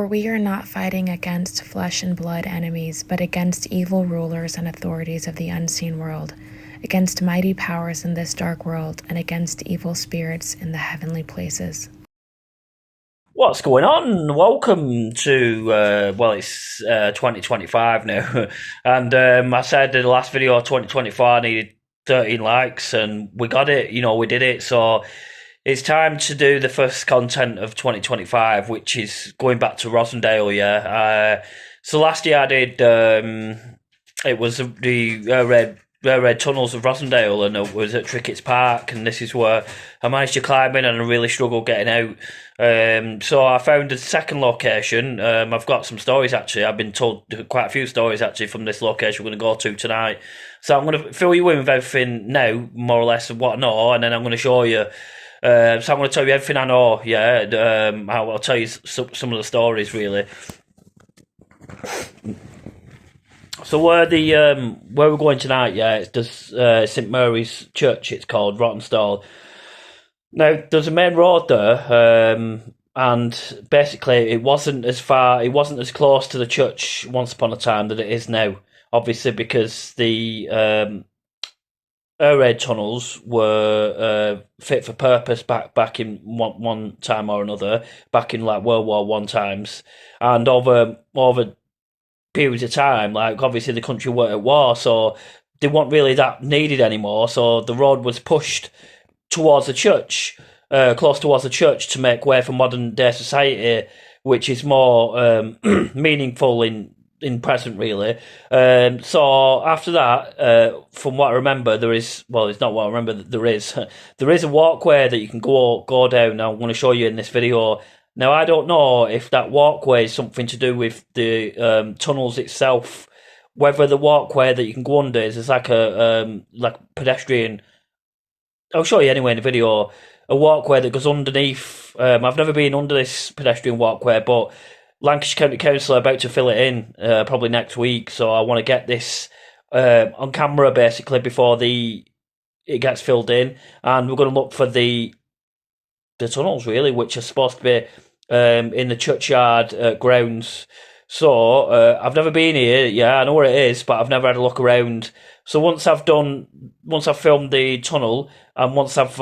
For we are not fighting against flesh and blood enemies, but against evil rulers and authorities of the unseen world, against mighty powers in this dark world, and against evil spirits in the heavenly places. What's going on? Welcome to, it's 2025 now. And I said in the last video 2024 I needed 13 likes, and we got it. We did it. So it's time to do the first content of 2025, which is going back to Rossendale, yeah. So last year I did, it was the red tunnels of Rossendale, and it was at Trickets Park, and this is where I managed to climb in, and I really struggled getting out. So I found a second location. I've got some stories actually. I've been told quite a few stories actually from this location we're going to go to tonight. So I'm going to fill you in with everything now, more or less, of what I know, and then I'm going to show you. So I'm going to tell you everything I know. Yeah, I'll tell you some of the stories really. So where we're going tonight, yeah, it's the St.Marys church. It's called Rawtenstall. Now there's a main road there, and basically it wasn't as close to the church once upon a time that it is now. Obviously, because the air raid tunnels were fit for purpose back in one time or another, back in like World War One times, and over periods of time, like obviously the country were at war, so they weren't really that needed anymore. So the road was pushed towards the church, close towards the church, to make way for modern day society, which is more meaningful in present, really. So after that, from what I remember, it's not what I remember. There is a walkway that you can go down. Now I'm going to show you in this video. Now I don't know if that walkway is something to do with the tunnels itself. Whether the walkway that you can go under is like a pedestrian. I'll show you anyway in the video. A walkway that goes underneath. I've never been under this pedestrian walkway, but Lancashire County Council are about to fill it in probably next week, so I want to get this on camera basically before it gets filled in, and we're going to look for the tunnels really, which are supposed to be in the churchyard grounds. So I've never been here. Yeah, I know where it is, but I've never had a look around. So once I've filmed the tunnel, and once I've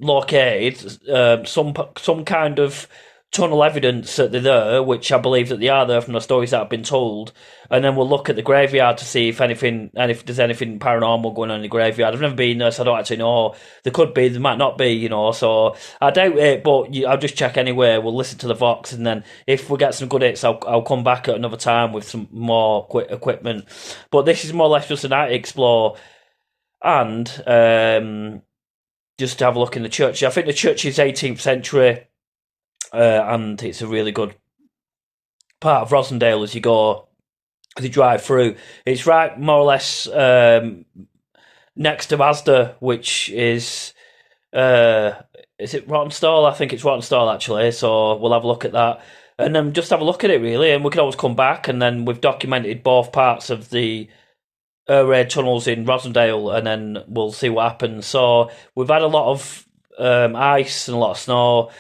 located some kind of tunnel evidence that they're there, which I believe that they are there from the stories that I've been told, and then we'll look at the graveyard to see if there's anything paranormal going on in the graveyard. I've never been there, so I don't actually know. There could be, there might not be, so I doubt it, but I'll just check anyway. We'll listen to the Vox, and then if we get some good hits, I'll come back at another time with some more equipment. But this is more or less just a night to explore, and just to have a look in the church. I think the church is 18th century, and it's a really good part of Rossendale as you drive through. It's right more or less next to Asda, which is it Rawtenstall? I think it's Rawtenstall actually. So we'll have a look at that, and then just have a look at it really, and we can always come back, and then we've documented both parts of the air raid tunnels in Rossendale, and then we'll see what happens. So we've had a lot of ice and a lot of snow.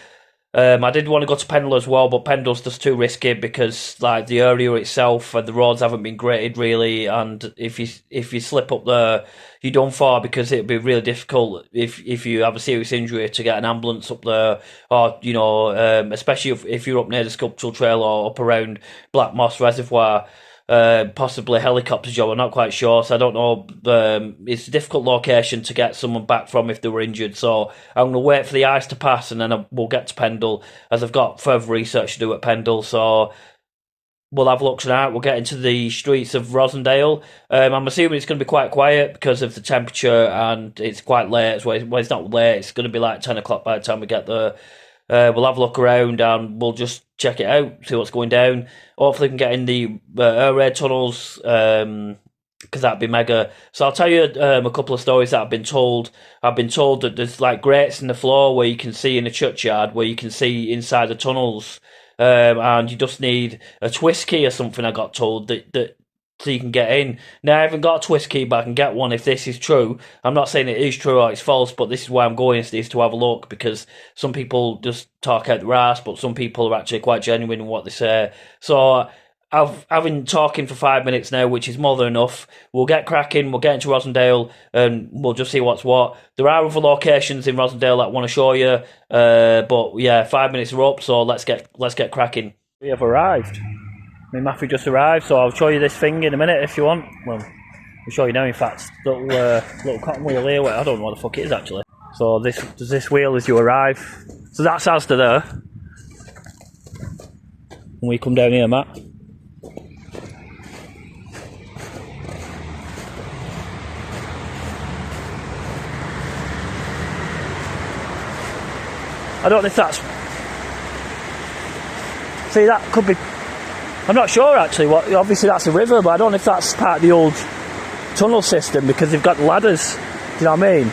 I did want to go to Pendle as well, but Pendle's just too risky because like the area itself and the roads haven't been graded really, and if you slip up there, you're done for, because it'd be really difficult if you have a serious injury to get an ambulance up there, or especially if you're up near the sculptural trail or up around Black Moss Reservoir. Possibly a helicopter job, I'm not quite sure, so I don't know. It's a difficult location to get someone back from if they were injured, so I'm going to wait for the ice to pass, and then we'll get to Pendle, as I've got further research to do at Pendle. So we'll have a look tonight. We'll get into the streets of Rossendale. I'm assuming it's going to be quite quiet because of the temperature, and it's quite late. Well, it's not late, it's going to be like 10 o'clock by the time we get there. We'll have a look around, and we'll just check it out, see what's going down. Hopefully we can get in the air raid tunnels, because that'd be mega. So I'll tell you a couple of stories that I've been told. I've been told that there's like grates in the floor where you can see in the churchyard, where you can see inside the tunnels, and you just need a twist key or something, I got told, that so you can get in. Now, I haven't got a twist key, but I can get one if this is true. I'm not saying it is true or it's false, but this is why I'm going, is to have a look, because some people just talk out their ass, but some people are actually quite genuine in what they say. So I've been talking for 5 minutes now, which is more than enough. We'll get cracking, we'll get into Rossendale, and we'll just see what's what. There are other locations in Rossendale that I want to show you, but yeah, 5 minutes are up, so let's get cracking. We have arrived. Me and Matthew just arrived, so I'll show you this thing in a minute if you want. Well, I'll show you now, in fact. Little cotton wheel here. I don't know what the fuck it is, actually. So there's this wheel as you arrive. So that's Asda there. When we come down here, Matt. I don't know if that's... See, that could be... I'm not sure actually. What, obviously that's a river, but I don't know if that's part of the old tunnel system, because they've got ladders. Do you know what I mean?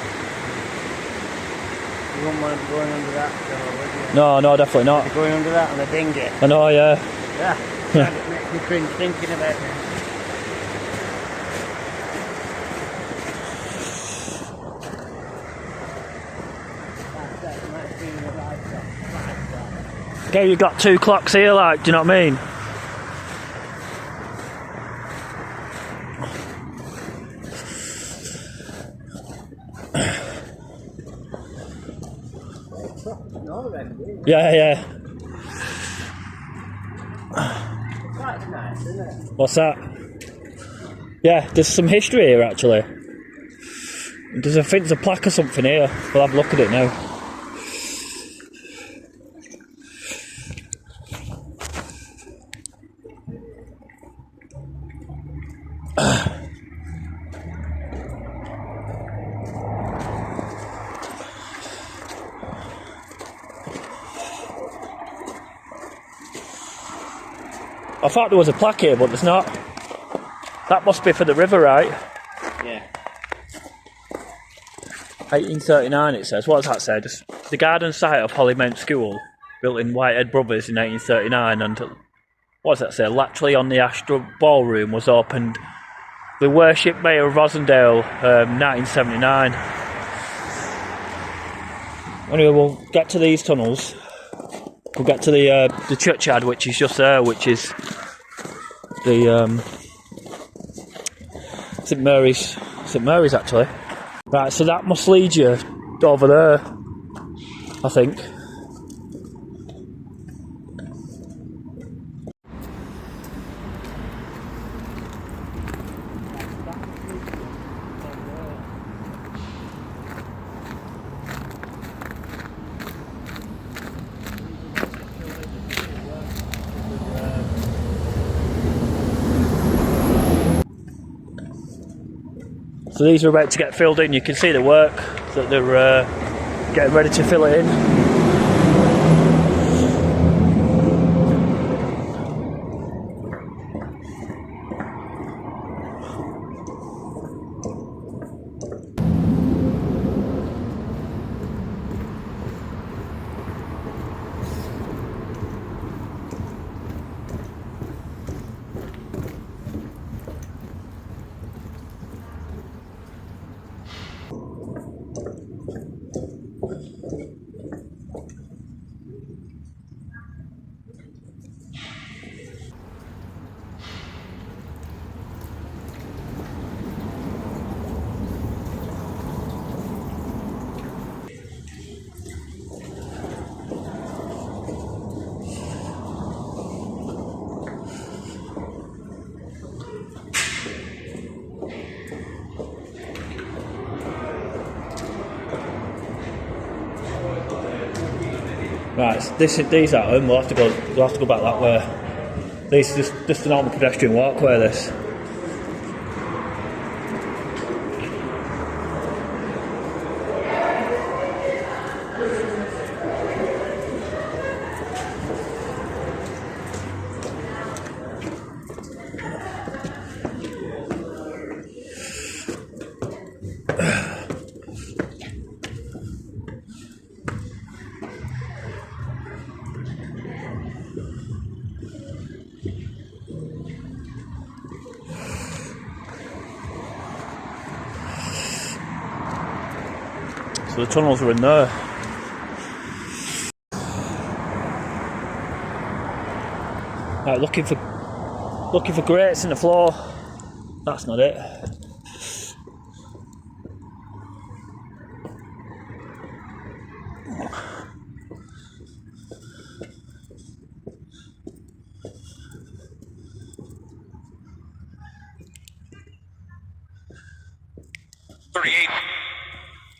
You wouldn't want to be going under that, though, would you? No, definitely not. You're going under that on a dinghy. I know, yeah. Yeah. It makes me cringe thinking about it. Okay, you've got 2 clocks here, like, do you know what I mean? Yeah. That's nice, isn't it? What's that? Yeah, there's some history here actually. I think there's a plaque or something here. We'll have a look at it now. I thought there was a plaque here, but there's not. That must be for the river, right? Yeah. 1839 it says. What does that say? Just the garden site of Hollymount School, built in Whitehead Brothers in 1839, and what does that say? Laterally on the Astor Ballroom was opened the Worship Mayor of Rossendale, 1979. Anyway, we'll get to these tunnels. We'll get to the churchyard, which is just there, which is the St.Marys. St.Marys, actually. Right, so that must lead you over there, I think. So these are about to get filled in. You can see the work that they're getting ready to fill it in. Right, these are home. We'll have to go back that way. This is just a normal pedestrian walkway. This. So the tunnels are in there. Right, looking for grates in the floor. That's not it.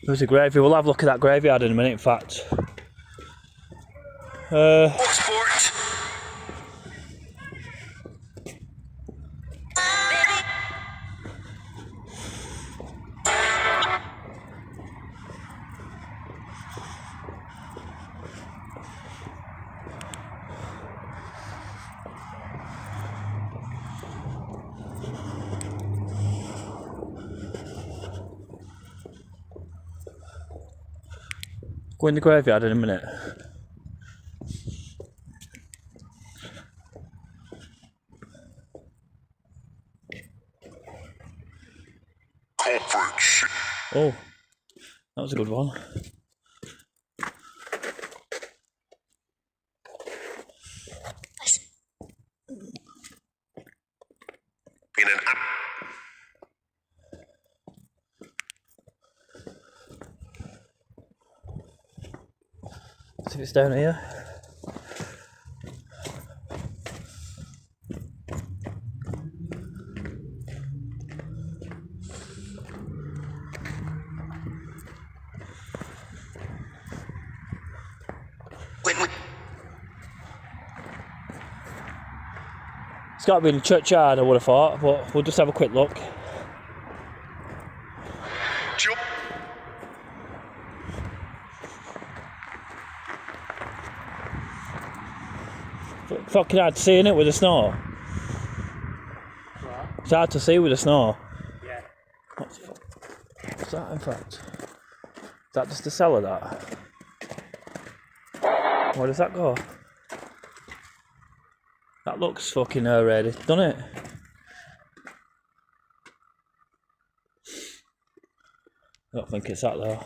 There's a graveyard. We'll have a look at that graveyard in a minute, in fact. Go in the graveyard in a minute. Oh, that was a good one. See if it's down here. It's got to be in the churchyard, I would have thought, but we'll just have a quick look. Fucking hard to see, innit, with the snow? What? It's hard to see with the snow. Yeah. What's that, in fact? Is that just the cellar, that? Where does that go? That looks fucking ready, doesn't it? I don't think it's that, though.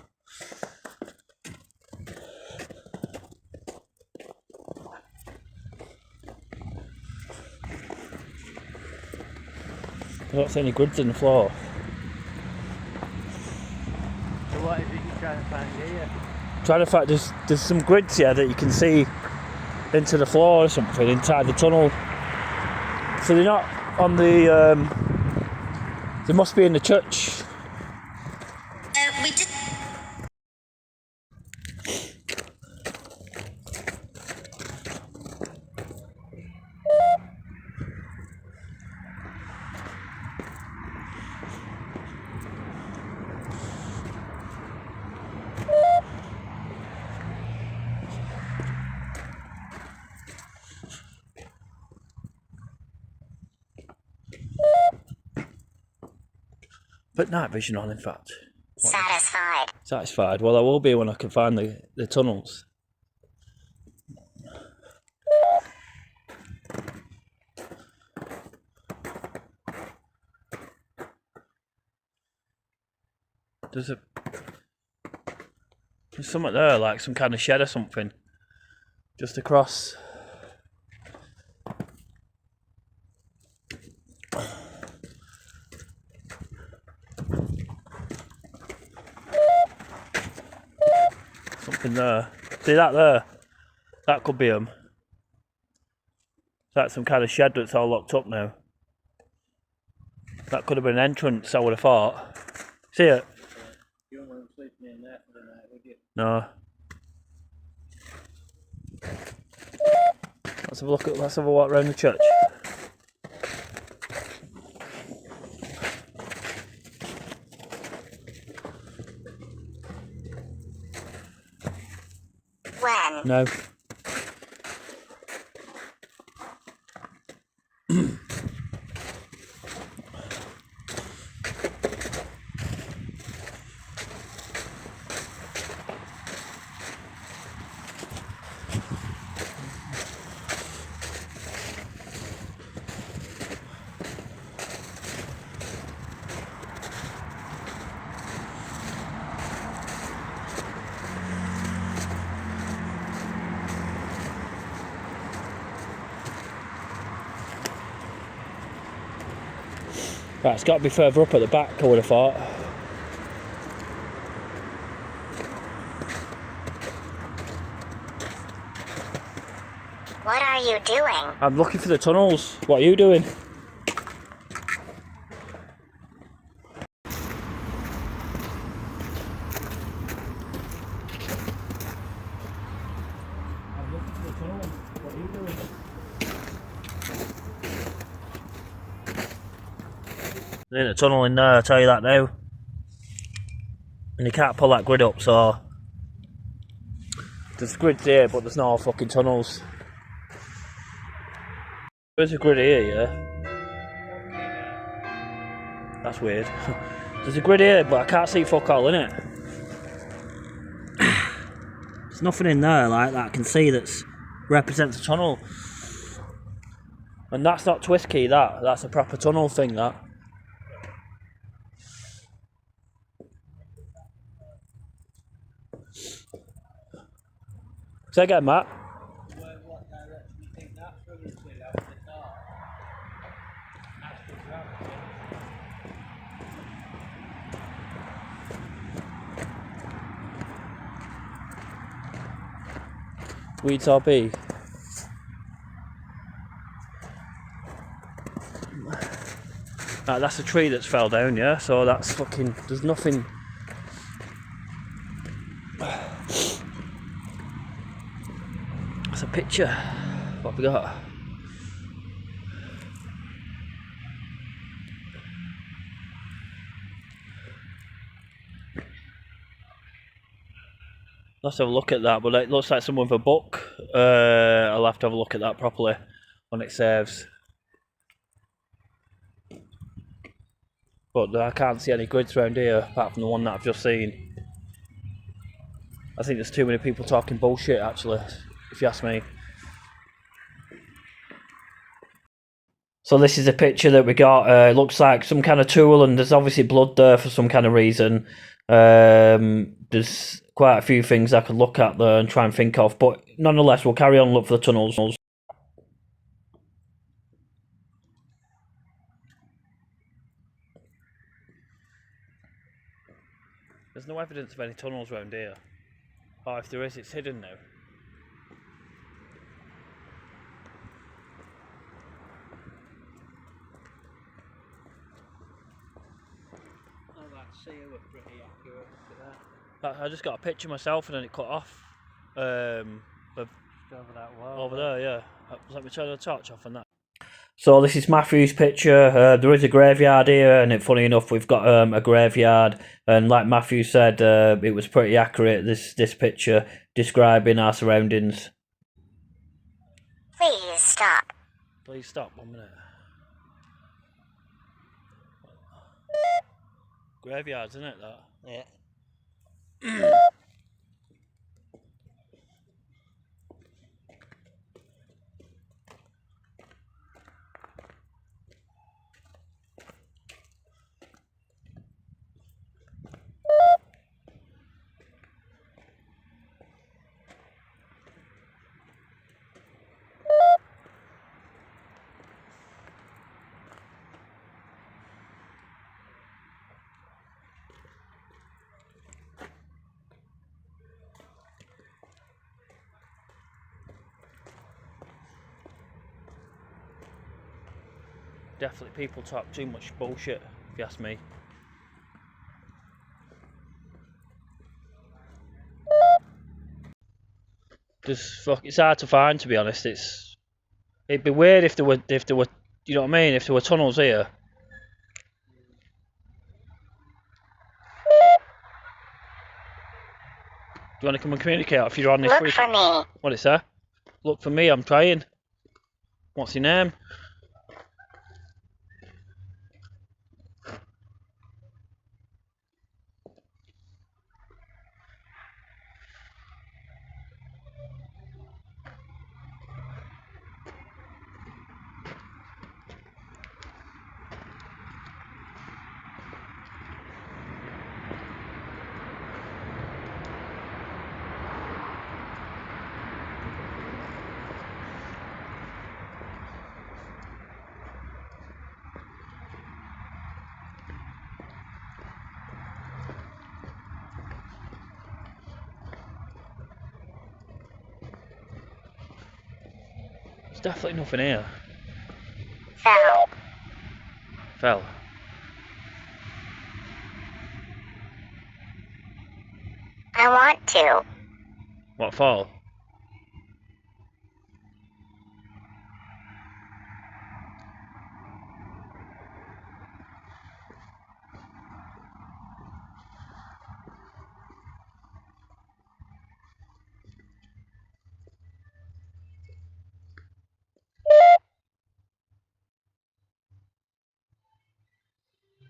I don't see any grids in the floor. So what is it you're trying to find here? Trying to find, there's some grids here that you can see into the floor or something, inside the tunnel. So they're not on the, they must be in the church. We did. Put night vision on, in fact. Satisfied. Satisfied. Well, I will be when I can find the tunnels. There's something there, like some kind of shed or something, just across. Something there. See that there? That could be them. That's some kind of shed that's all locked up now. That could have been an entrance, I would have thought. See it? You don't want them sleeping in there for the night, would you? No. Let's have a look at. Let's have a walk around the church. When? No. Right, it's got to be further up at the back, I would have thought. What are you doing? I'm looking for the tunnels. What are you doing? I'm looking for the tunnels. What are you doing? There ain't a tunnel in there, I'll tell you that now. And you can't pull that grid up, so... There's grids here, but there's no fucking tunnels. There's a grid here, yeah? That's weird. There's a grid here, but I can't see fuck all in it. There's nothing in there like that I can see that's represents a tunnel. And that's not twist key, that's a proper tunnel thing, that. Say again, Matt. What direction do you think that's running to out the car? That's the traffic. Weeds RB. Right, that's a tree that's fell down, yeah? So that's fucking... There's nothing... That's a picture. What have we got? Let's have a look at that, but it looks like someone with a book. I'll have to have a look at that properly when it saves. But I can't see any grids around here apart from the one that I've just seen. I think there's too many people talking bullshit, actually, if you ask me. So this is a picture that we got. It looks like some kind of tool, and there's obviously blood there for some kind of reason. There's quite a few things I could look at there and try and think of, but nonetheless, we'll carry on and look for the tunnels. There's no evidence of any tunnels around here. Or if there is, it's hidden now. Oh, that seal was pretty accurate. Look at that. I just got a picture myself and then it cut off. Of Over that wall. over there, yeah. Let me turn the torch off on that. So this is Matthew's picture. There is a graveyard here, and funny enough, we've got a graveyard. And like Matthew said, it was pretty accurate. This picture describing our surroundings. Please stop. Please stop 1 minute. Graveyards, isn't it? That. Yeah. Definitely people talk too much bullshit, if you ask me. It's hard to find, to be honest. It'd be weird if there were you know what I mean, if there were tunnels here. Do you want to come and communicate if you're on this? Look for me. What is that? Look for me, I'm trying. What's your name? definitely nothing here. Fell. Fell. I want to. What fall?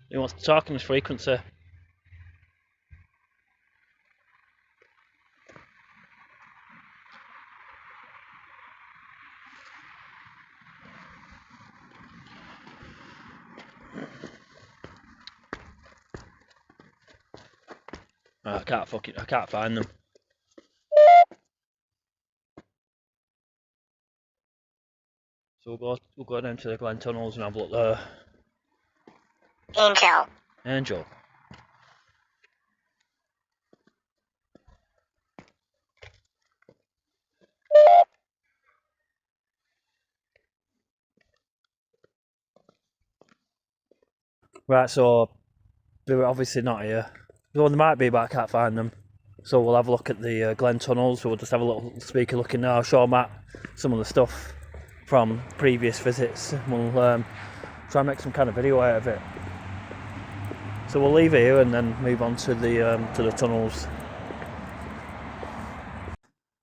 He wants to talk in his frequency. I can't find them. So we'll go down to the Glen Tunnels and have a look there. Angel. Angel. Right, so they're obviously not here. Well, they might be, but I can't find them. So we'll have a look at the Glen Tunnels. So we'll just have a little speaker looking now. Show Matt some of the stuff from previous visits. We'll try and make some kind of video out of it. So we'll leave here and then move on to the tunnels.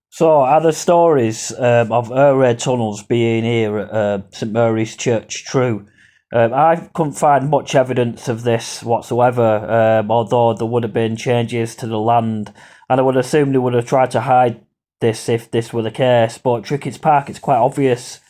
So, are the stories of air raid tunnels being here at St.Marys Church true? I couldn't find much evidence of this whatsoever, although there would have been changes to the land, and I would assume they would have tried to hide this if this were the case, but Trickets Park, it's quite obvious.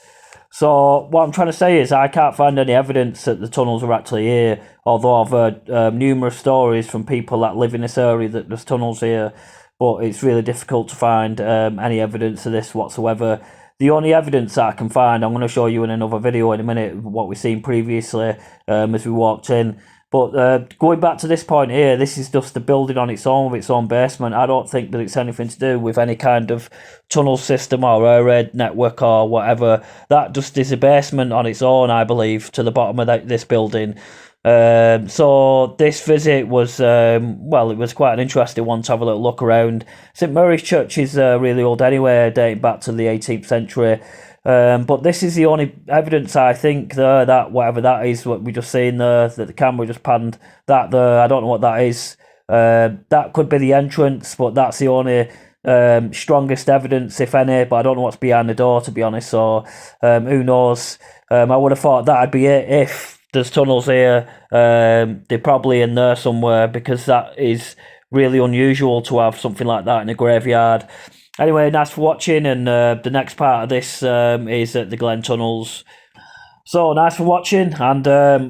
So what I'm trying to say is I can't find any evidence that the tunnels are actually here, although I've heard numerous stories from people that live in this area that there's tunnels here, but it's really difficult to find any evidence of this whatsoever. The only evidence that I can find, I'm going to show you in another video in a minute, what we've seen previously as we walked in. But going back to this point here, this is just a building on its own, with its own basement. I don't think that it's anything to do with any kind of tunnel system or air raid network or whatever. That just is a basement on its own, I believe, to the bottom of this building. So this visit was, well, it was quite an interesting one to have a little look around. St. Mary's Church is really old anyway, dating back to the 18th century. But this is the only evidence, I think, there, that whatever that is, what we just seen there, that the camera just panned that there, I don't know what that is. That could be the entrance, but that's the only strongest evidence, if any, but I don't know what's behind the door, to be honest, so who knows. I would have thought that'd be it. If there's tunnels here, they're probably in there somewhere, because that is really unusual to have something like that in a graveyard. Anyway, nice for watching, and the next part of this is at the Glen Tunnels. So, nice for watching, and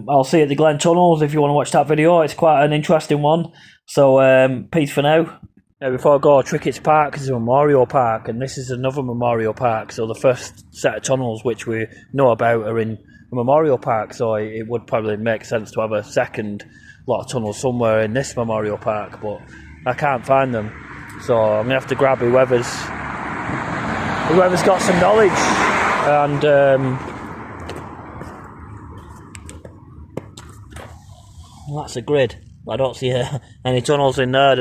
I'll see you at the Glen Tunnels if you want to watch that video. It's quite an interesting one. So, peace for now. Now, before I go, Trickets Park is a memorial park, and this is another memorial park. So the first set of tunnels which we know about are in a memorial park, so it would probably make sense to have a second lot of tunnels somewhere in this memorial park, but I can't find them. So I'm going to have to grab whoever's got some knowledge, and well, that's a grid. I don't see any tunnels in there.